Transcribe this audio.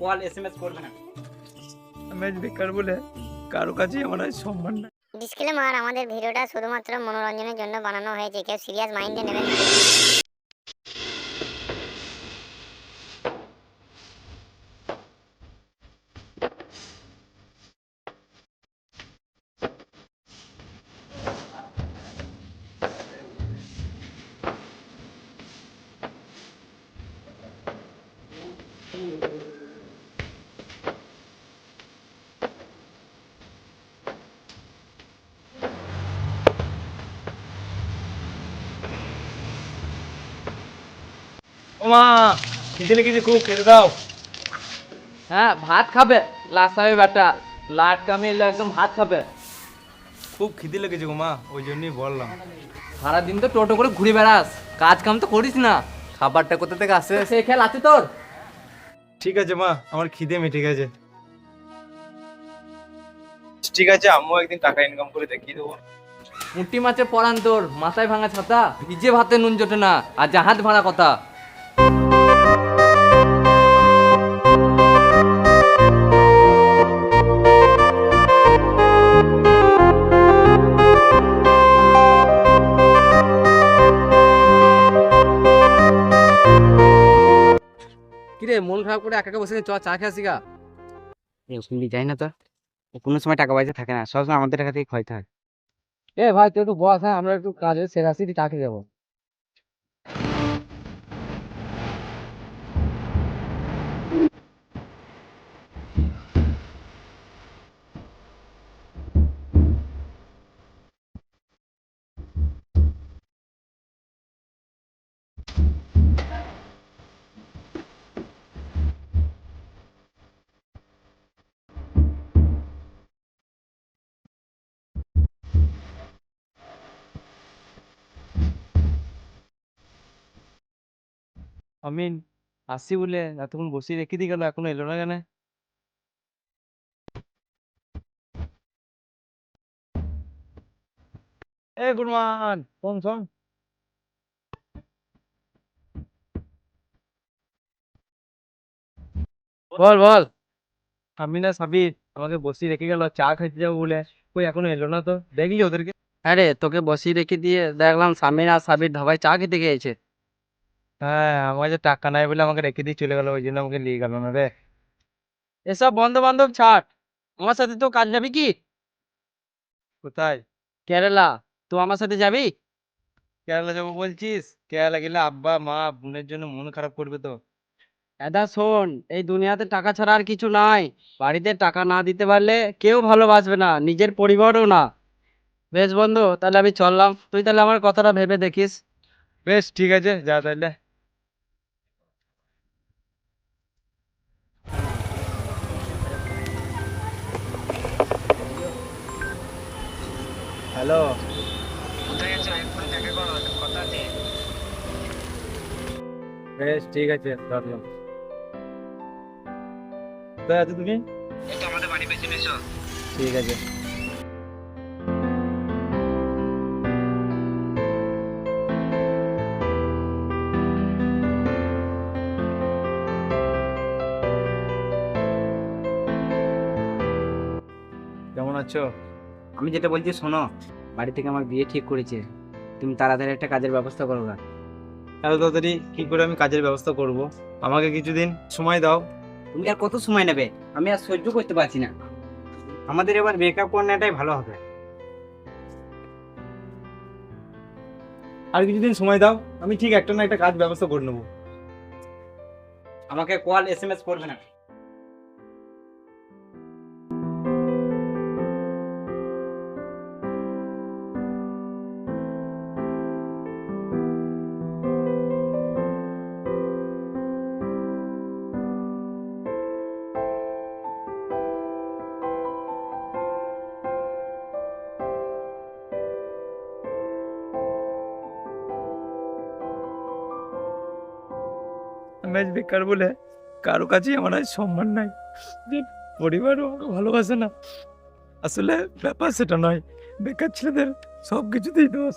Call SMS করবে না। আমি আজ বেকার বলে কারো কাছেই আমার আজ সম্মান নাই। ডিসক্লেমার, আমাদের ভিডিওটা শুধুমাত্র মনোরঞ্জনের জন্য বানানো হয়েছে, কেউ সিরিয়াস মাইন্ডে নেবেন না। ওমা খিদে লেগেছে খুব, খেতে দাও। হ্যাঁ, ভাত খাবে? লাসাবে বেটা, লাট কামিয়ে একদম ভাত খাবে। খুব খিদে লেগেছে গো মা, ওই জন্যই বললাম। সারাদিন তো টোটো করে ঘুরে বেড়াস, কাজ কাম তো করিস না। খাবারটা কোথা থেকে আসে সে খেয়াল আছে তোর? ঠিক আছে মা, আমার খিদে মিটে গেছে। ঠিক আছে, আম্মু একদিন টাকা ইনকাম করে দেখিয়ে দেবো। মুটি মাছের পরান তোর, মাথায় ভাঙা ছাতা, ভিজে ভাতে নুন জোটে না, আর জাহাজ ভাড়া কথা। কিরে মন খারাপ করে একা একা বসে চ, চা খেয়ে আসি গা। শুনবি যাই না তো, ও কোনো সময় টাকা পয়সা থাকে না, সবসময় আমাদের টাকা থেকে ক্ষয় থাকে। এ ভাই তুই একটু বস, হ্যাঁ আমরা একটু কাজে সেরে আসি, চা খেয়ে যাবো। আমিন আসছি বলে এতক্ষণ বসিয়ে রেখে দিয়ে গেল, এখনো এলো না কেন? এ গুডমান, শোন শোন। বল বল। আমিন আর সাবির আমাকে বসিয়ে রেখে গেল চা খাইতে যাবো বলে, কই এখনো এলো না তো, দেখলি ওদেরকে? আরে তোকে বসিয়ে রেখে দিয়ে দেখলাম সামিন আর সাবির ধাবায় চা খেতে গিয়েছে। হ্যাঁ, আমার যে টাকা নাই বলে আমাকে রেখে দিয়ে চলে গেল, ওই জন্য আমাকে নিয়ে গেল না রে। এসব বন্ধু বান্ধব ছাড়, আমার সাথে তো কাজ যাবি কি? কোথায়? কেরালা। তো আমার সাথে যাবি? কেরালা যাবো বলছিস? কেরালা গেলে আব্বা মা বোনের জন্য মন খারাপ করবে তো। দাদা শোন, এই দুনিয়াতে টাকা ছাড়া আর কিছু নাই। বাড়িতে টাকা না দিতে পারলে কেউ ভালোবাসবে না, নিজের পরিবারও না। বেশ বন্ধু, তাহলে আমি চললাম, তুই তাহলে আমার কথাটা ভেবে দেখিস। বেশ ঠিক আছে, যা তাহলে। হ্যালো, বেশ ঠিক আছে, রাখলাম। কোথায় আছো তুমি? ঠিক আছে। কেমন আছো? আমি যেটা বলছি শোনো, বাড়ি থেকে আমার বিয়ে ঠিক করেছে, তুমি তাড়াতাড়ি একটা কাজের ব্যবস্থা করো না। এত তাড়াতাড়ি কি করে আমি কাজের ব্যবস্থা করব? আমাকে কিছুদিন সময় দাও। তুমি আর কত সময় নেবে? আমি আর সহ্য করতে পারছি না, আমাদের এবার ব্রেকআপ করে নেওয়াটাই ভালো হবে। আর কিছুদিন সময় দাও, আমি ঠিক একটা না একটা কাজ ব্যবস্থা করে নেবো। আমাকে কল এসএমএস করবে না। আমি আজ বেকার বলে কারো কাছেই আমার আজ সম্মান নাই, যে পরিবারও আমাকে ভালোবাসে না। আসলে ব্যাপার সেটা নয়, বেকার ছেলেদের সব কিছুতেই দোষ।